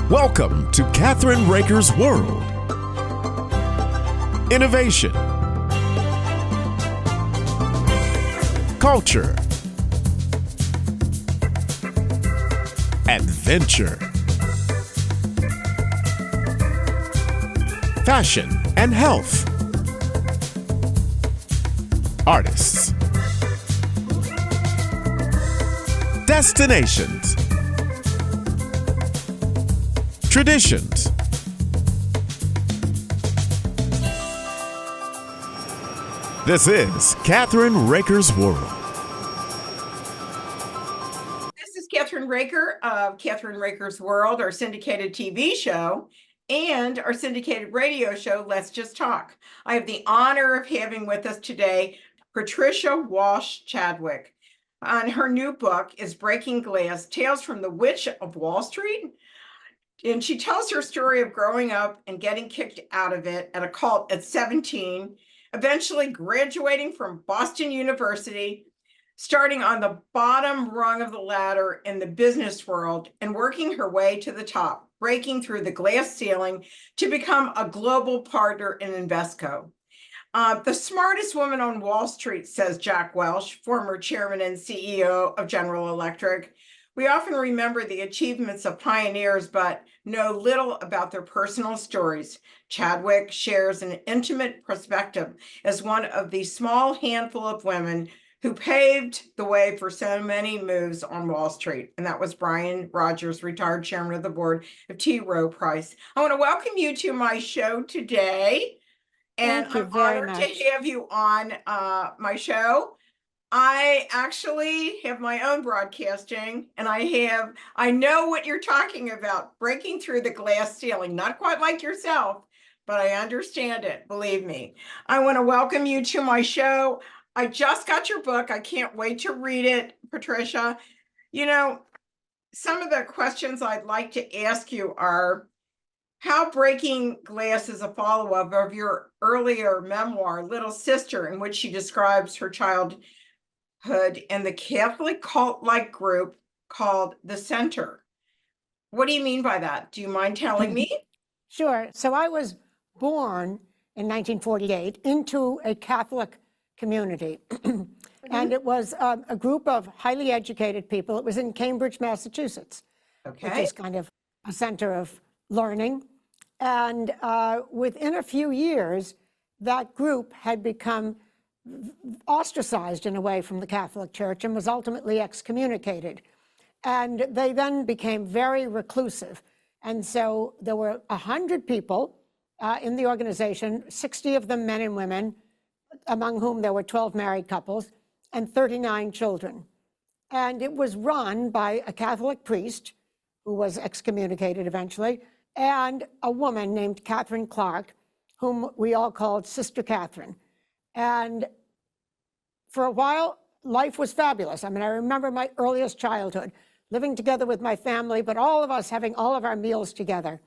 Welcome to Kathryn Raaker's World. Innovation, culture, adventure, fashion and health, artists, destinations, traditions. This is Kathryn Raaker's World. This is Kathryn Raaker of Kathryn Raaker's World, our syndicated TV show, and our syndicated radio show, Let's Just Talk. I have the honor of having with us today Patricia Walsh Chadwick. And her new book is Breaking Glass, Tales from the Witch of Wall Street. And she tells her story of growing up and getting kicked out of it at a cult at 17, eventually graduating from Boston University, starting on the bottom rung of the ladder in the business world and working her way to the top, breaking through the glass ceiling to become a global partner in Invesco. The smartest woman on Wall Street, says Jack Welch, former chairman and CEO of General Electric. We often remember the achievements of pioneers, but know little about their personal stories. Chadwick shares an intimate perspective as one of the small handful of women who paved the way for so many moves on Wall Street. And that was Brian Rogers, retired chairman of the board of T. Rowe Price. I want to welcome you to my show today. And I'm honored to have you on my show. I actually have my own broadcasting, and I know what you're talking about, breaking through the glass ceiling, not quite like yourself, but I understand it, believe me. I want to welcome you to my show. I just got your book. I can't wait to read it, Patricia. You know, some of the questions I'd like to ask you are, how Breaking Glass is a follow-up of your earlier memoir, Little Sister, in which she describes her childhood in the Catholic cult-like group called the Center. What do you mean by that? Do you mind telling me? Sure. So I was born in 1948 into a Catholic community. And it was a group of highly educated people. It was in Cambridge, Massachusetts, which is kind of a center of learning. And within a few years, that group had become ostracized in a way from the Catholic Church and was ultimately excommunicated. And they then became very reclusive. And so there were 100 people in the organization, 60 of them men and women, among whom there were 12 married couples and 39 children. And it was run by a Catholic priest who was excommunicated eventually, and a woman named Kathryn Clark, whom we all called Sister Kathryn. And for a while, life was fabulous. I mean, I remember my earliest childhood, living together with my family, but all of us having all of our meals together.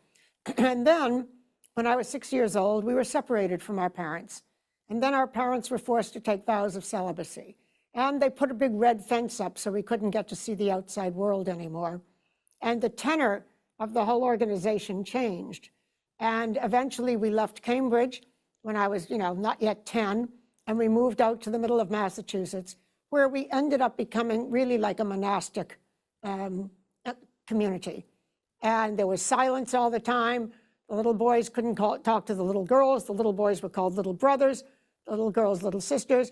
And then, when I was 6 years old, we were separated from our parents. And then our parents were forced to take vows of celibacy. And they put a big red fence up so we couldn't get to see the outside world anymore. And the tenor of the whole organization changed. And eventually we left Cambridge when I was, not yet 10, and we moved out to the middle of Massachusetts, where we ended up becoming really like a monastic community. And there was silence all the time. The little boys couldn't talk to the little girls. The little boys were called little brothers, the little girls, little sisters.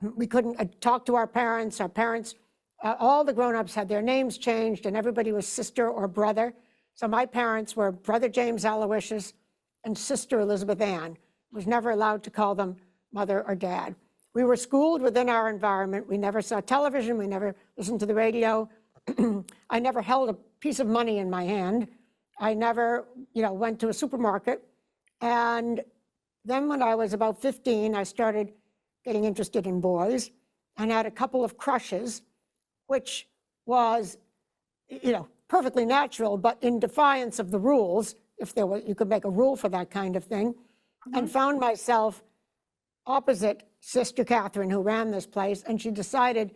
We couldn't talk to our parents. Our parents, all the grown-ups had their names changed, and everybody was sister or brother. So my parents were Brother James Aloysius and Sister Elizabeth Ann. I was never allowed to call them mother or dad. We were schooled within our environment. We never saw television. We never listened to the radio. I never held a piece of money in my hand. I never, went to a supermarket. And then when I was about 15, I started getting interested in boys and had a couple of crushes, which was, perfectly natural, but in defiance of the rules, if there were, you could make a rule for that kind of thing, and found myself opposite Sister Kathryn, who ran this place, and she decided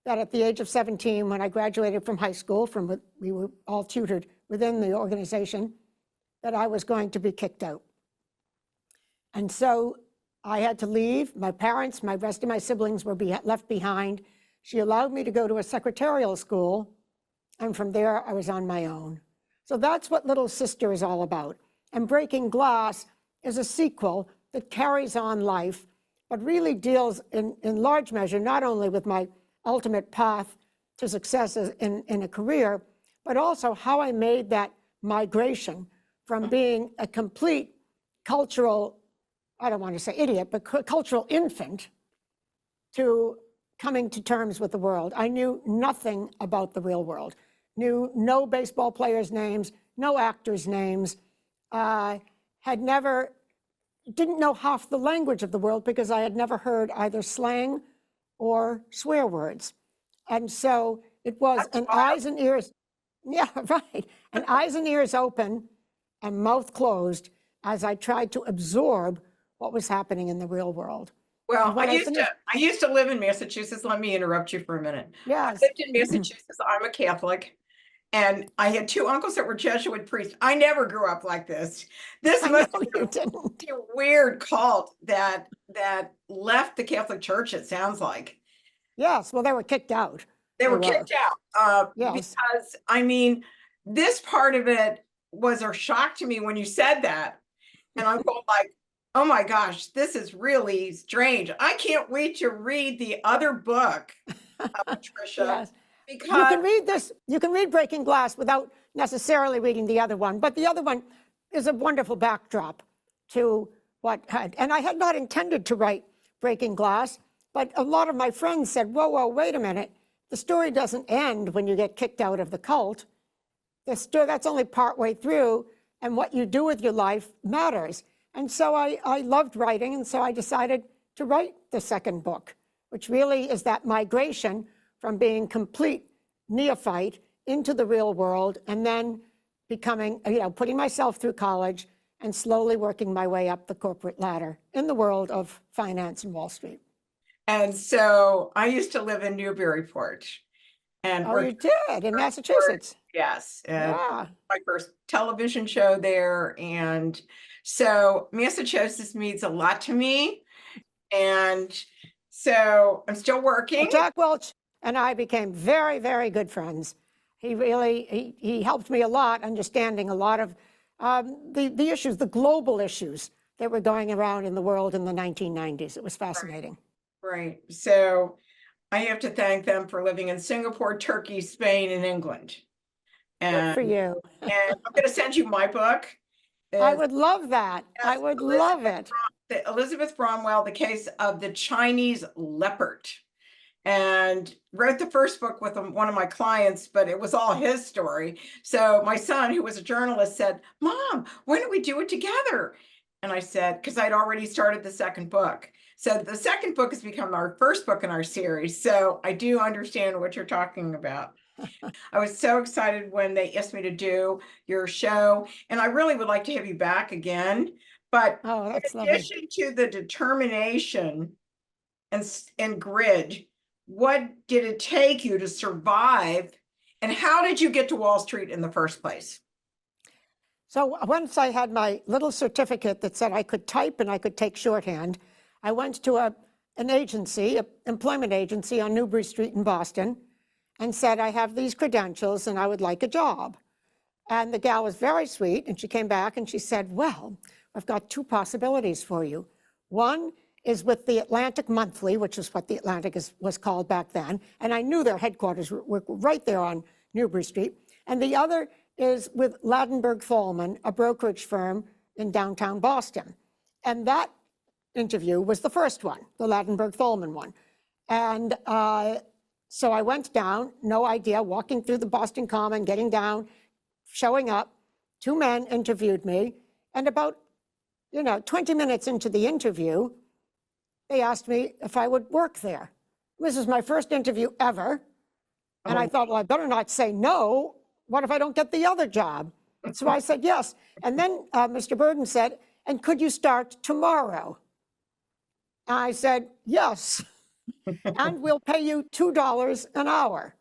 that at the age of 17, when I graduated from high school, we were all tutored within the organization that I was going to be kicked out. And so I had to leave. My parents, my rest of my siblings were left behind. She allowed me to go to a secretarial school, and from there I was on my own. So that's what Little Sister is all about. And Breaking Glass is a sequel that carries on life, but really deals in large measure not only with my ultimate path to success in a career, but also how I made that migration from being a complete cultural, I don't want to say idiot, but cultural infant, to coming to terms with the world. I knew nothing about the real world, knew no baseball players' names, no actors' names, didn't know half the language of the world because I had never heard either slang or swear words. And so it was an eyes and ears, yeah, right, and eyes and ears open and mouth closed as I tried to absorb what was happening in the real world. Well, I used to live in Massachusetts. Let me interrupt you for a minute. Yes. I lived in Massachusetts. I'm a Catholic, and I had two uncles that were Jesuit priests. I never grew up like this. This must have been a weird cult that left the Catholic Church, it sounds like. Yes, well, they were kicked out. They were kicked out. Yes. Because, I mean, this part of it was a shock to me when you said that. And I'm going like, oh my gosh, this is really strange. I can't wait to read the other book, Patricia. Yes. Because you can read this, you can read Breaking Glass without necessarily reading the other one, but the other one is a wonderful backdrop to what had, and I had not intended to write Breaking Glass, but a lot of my friends said, whoa, wait a minute. The story doesn't end when you get kicked out of the cult. The story, that's only partway through, and what you do with your life matters. And so I loved writing, and so I decided to write the second book, which really is that migration from being complete neophyte into the real world, and then becoming, putting myself through college and slowly working my way up the corporate ladder in the world of finance and Wall Street. And so I used to live in Newburyport. And oh, you did, in Massachusetts? Yes. Yeah. My first television show there. And so Massachusetts means a lot to me. And so I'm still working. Well, Jack Welch and I became very, very good friends. He really, he helped me a lot, understanding a lot of the issues, the global issues that were going around in the world in the 1990s. It was fascinating. Right. So I have to thank them for living in Singapore, Turkey, Spain, and England. And, good for you. And I'm going to send you my book. I would love that. I would love it. Elizabeth Bromwell, The Case of the Chinese Leopard. And wrote the first book with one of my clients, but it was all his story. So my son, who was a journalist, said, Mom, why don't we do it together? And I said, because I'd already started the second book. So the second book has become our first book in our series. So I do understand what you're talking about. I was so excited when they asked me to do your show, and I really would like to have you back again. But in addition to the determination and grit, what did it take you to survive, and how did you get to Wall Street in the first place? So once I had my little certificate that said I could type and I could take shorthand, I went to an agency, an employment agency on Newbury Street in Boston, and said, I have these credentials and I would like a job. And the gal was very sweet, and she came back and she said, well, I've got two possibilities for you. One is with the Atlantic Monthly, which is what the Atlantic was called back then, and I knew their headquarters were right there on Newbury Street. And the other is with Ladenburg Thalmann, a brokerage firm in downtown Boston. And that interview was the first one, the Ladenburg Thalmann one. And so I went down, no idea, walking through the Boston Common, getting down, showing up. Two men interviewed me, and about 20 minutes into the interview, they asked me if I would work there. This was my first interview ever. And I thought, well, I better not say no. What if I don't get the other job? So I said yes. And then Mr. Burden said, and could you start tomorrow? And I said, yes. And we'll pay you $2 an hour.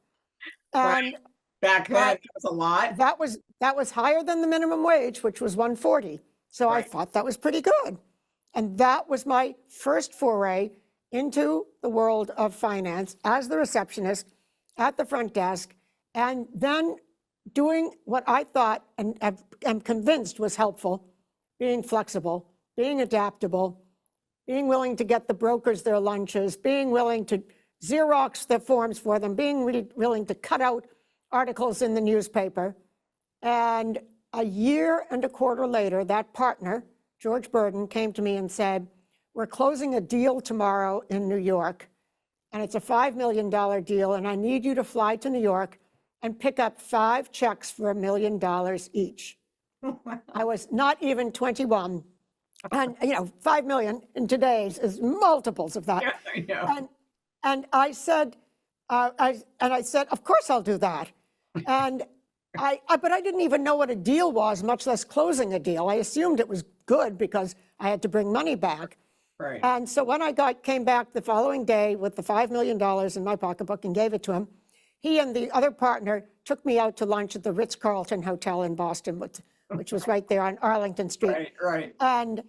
And Back then, But it was a lot. that was higher than the minimum wage, which was 140. So I Right. thought that was pretty good. And that was my first foray into the world of finance as the receptionist at the front desk, and then doing what I thought and am convinced was helpful, being flexible, being adaptable, being willing to get the brokers their lunches, being willing to Xerox their forms for them, being really willing to cut out articles in the newspaper. And a year and a quarter later, that partner, George Burden, came to me and said, we're closing a deal tomorrow in New York, and it's a $5 million deal, and I need you to fly to New York and pick up 5 checks for $1 million each. I was not even 21. And, 5 million in today's is multiples of that. Yeah, I know. And I said, I said, of course I'll do that. And but I didn't even know what a deal was, much less closing a deal. I assumed it was good because I had to bring money back. Right. And so when I came back the following day with the $5 million in my pocketbook and gave it to him, he and the other partner took me out to lunch at the Ritz-Carlton Hotel in Boston, which was right there on Arlington Street. Right, right. And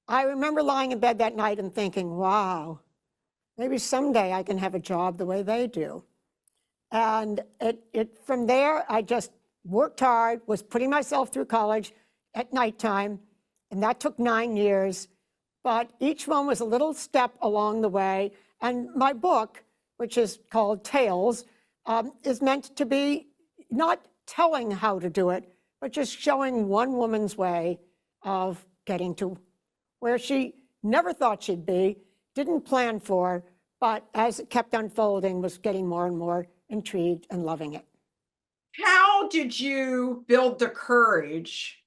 I remember lying in bed that night and thinking, wow, maybe someday I can have a job the way they do. And from there, I just worked hard, was putting myself through college at nighttime, and that took 9 years. But each one was a little step along the way. And my book, which is called Tales, is meant to be not telling how to do it, but just showing one woman's way of getting to where she never thought she'd be, didn't plan for, but as it kept unfolding, was getting more and more intrigued and loving it. How did you build the courage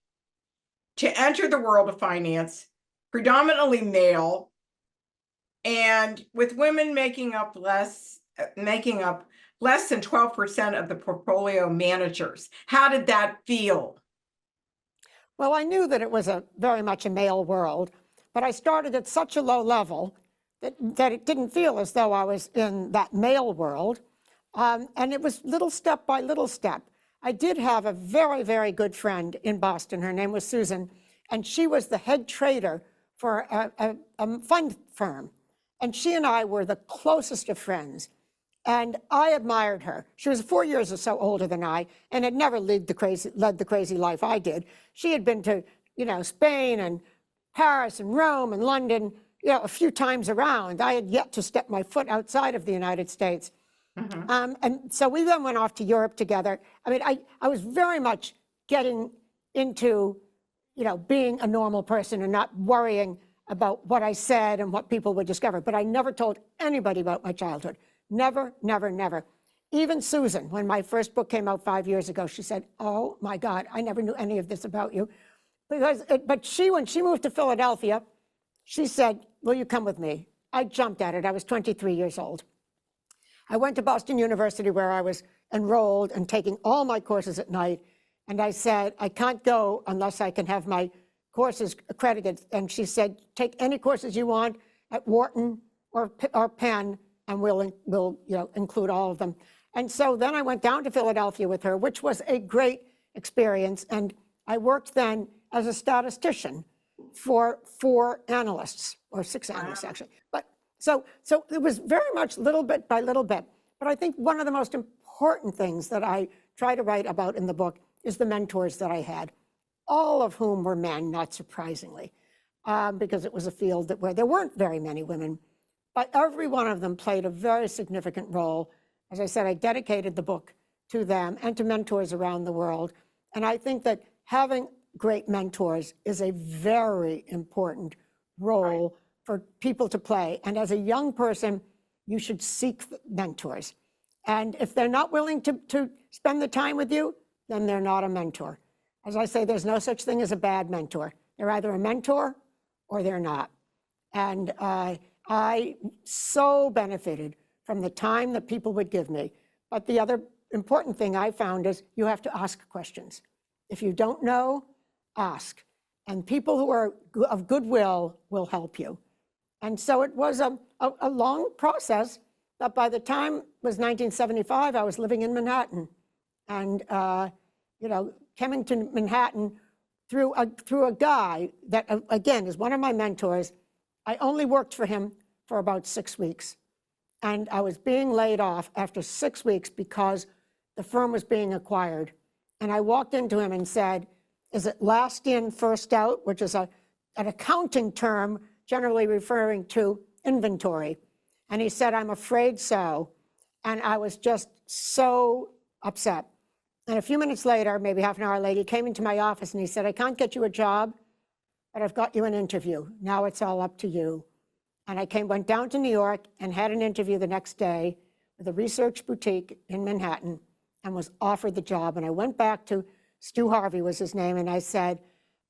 to enter the world of finance, predominantly male, and with women making up less than 12% of the portfolio managers? How did that feel? Well, I knew that it was very much a male world, but I started at such a low level that it didn't feel as though I was in that male world. And it was little step by little step. I did have a very, very good friend in Boston. Her name was Susan, and she was the head trader for a fund firm. And she and I were the closest of friends. And I admired her. She was 4 years or so older than I, and had never led the crazy life I did. She had been to, Spain and Paris and Rome and London, a few times around. I had yet to step my foot outside of the United States. Mm-hmm. And so we then went off to Europe together. I mean, I was very much getting into, being a normal person and not worrying about what I said and what people would discover. But I never told anybody about my childhood. Never, never, never. Even Susan, when my first book came out 5 years ago, she said, oh my God, I never knew any of this about you. But when she moved to Philadelphia, she said, will you come with me? I jumped at it. I was 23 years old. I went to Boston University where I was enrolled and taking all my courses at night. And I said, I can't go unless I can have my courses accredited. And she said, take any courses you want at Wharton or Penn, and we'll include all of them. And so then I went down to Philadelphia with her, which was a great experience. And I worked then as a statistician for 4 analysts, or 6 analysts actually. But so it was very much little bit by little bit. But I think one of the most important things that I try to write about in the book is the mentors that I had, all of whom were men, not surprisingly, because it was a field where there weren't very many women. But every one of them played a very significant role. As I said, I dedicated the book to them and to mentors around the world. And I think that having great mentors is a very important role for people to play. And as a young person, you should seek mentors. And if they're not willing to spend the time with you, then they're not a mentor. As I say, there's no such thing as a bad mentor. They're either a mentor or they're not. And I so benefited from the time that people would give me. But the other important thing I found is you have to ask questions. If you don't know, ask. And people who are of goodwill will help you. And so it was a long process, but by the time it was 1975, I was living in Manhattan. and coming to Manhattan through a guy that, again, is one of my mentors. I only worked for him for about 6 weeks. And I was being laid off after 6 weeks because the firm was being acquired. And I walked into him and said, is it last in, first out, which is an accounting term generally referring to inventory. And he said, I'm afraid so. And I was just so upset. And a few minutes later, maybe half an hour later, he came into my office and he said, I can't get you a job, but I've got you an interview. Now it's all up to you. And I went down to New York and had an interview the next day with a research boutique in Manhattan and was offered the job. And I went back to Stu Harvey was his name, and I said,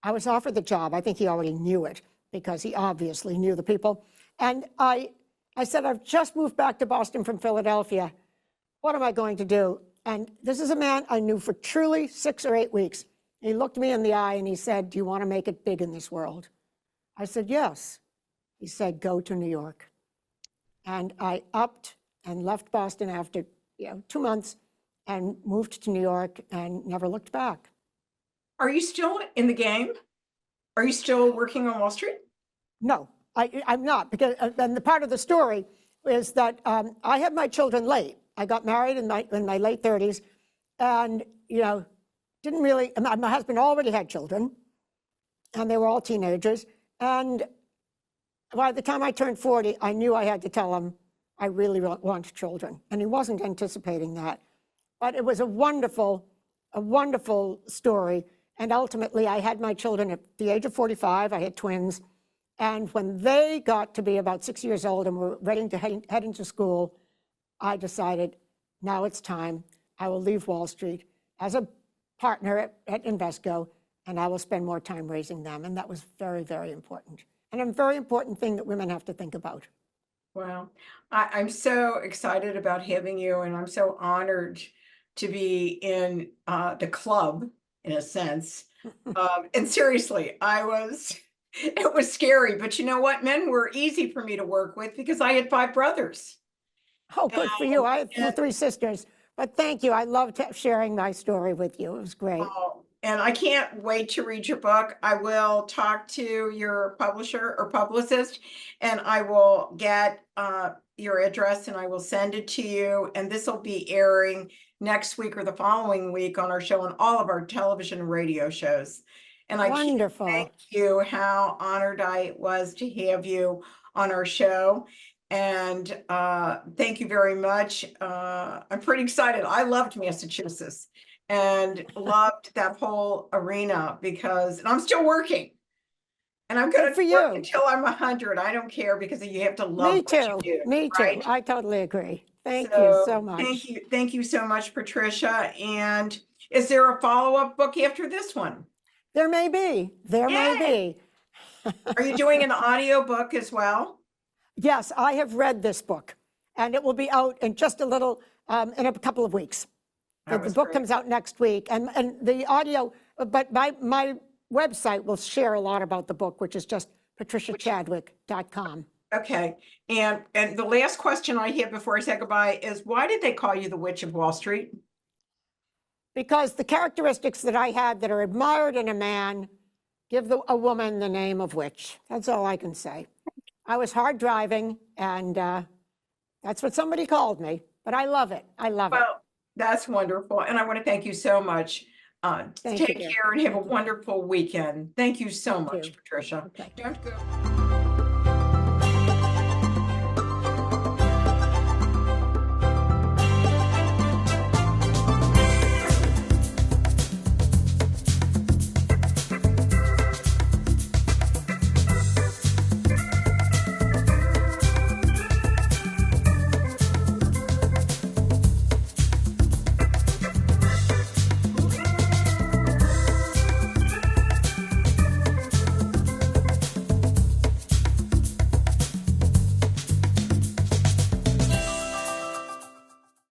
I was offered the job. I think he already knew it because he obviously knew the people. And I said, I've just moved back to Boston from Philadelphia. What am I going to do? And this is a man I knew for truly 6 or 8 weeks. He looked me in the eye and he said, do you want to make it big in this world? I said, yes. He said, go to New York. And I upped and left Boston after 2 months and moved to New York and never looked back. Are you still in the game? Are you still working on Wall Street? No, I'm not, because and the part of the story is that I had my children late. I got married in my late 30s, and didn't really. My husband already had children, and they were all teenagers. And by the time I turned 40, I knew I had to tell him I really want children, and he wasn't anticipating that. But it was a wonderful story. And ultimately, I had my children at the age of 45. I had twins. And when they got to be about 6 years old and were ready to head into school, I decided, now it's time. I will leave Wall Street as a partner at Invesco, and I will spend more time raising them. And that was very, very important. And a very important thing that women have to think about. Wow. I'm so excited about having you, and I'm so honored to be in the club, in a sense. And seriously, it was scary, but you know what? Men were easy for me to work with because I had 5 brothers. Oh, good for you. I have 3 sisters. But thank you. I loved sharing my story with you. It was great. And I can't wait to read your book. I will talk to your publisher or publicist, and I will get your address and I will send it to you. And this will be airing next week or the following week on our show and all of our television and radio shows. And I can't thank you how honored I was to have you on our show. And thank you very much. I'm pretty excited. I loved Massachusetts and loved that whole arena and I'm still working. And I'm going to work until I'm 100. I don't care because you have to love what you do. Me too. I totally agree. Thank you so much. Thank you so much, Patricia. And is there a follow-up book after this one? There may be. There may be. Are you doing an audio book as well? Yes, I have read this book, and it will be out in just in a couple of weeks. The book comes out next week, and the audio, but my website will share a lot about the book, which is just patriciachadwick.com. Okay. And the last question I have before I say goodbye is, why did they call you the Witch of Wall Street? Because the characteristics that I had that are admired in a man give a woman the name of witch. That's all I can say. I was hard driving, and that's what somebody called me, but I love it. I love it. Well, that's wonderful. And I want to thank you so much. Take care and have a wonderful weekend. Thank you so much, Patricia. Okay. Don't go.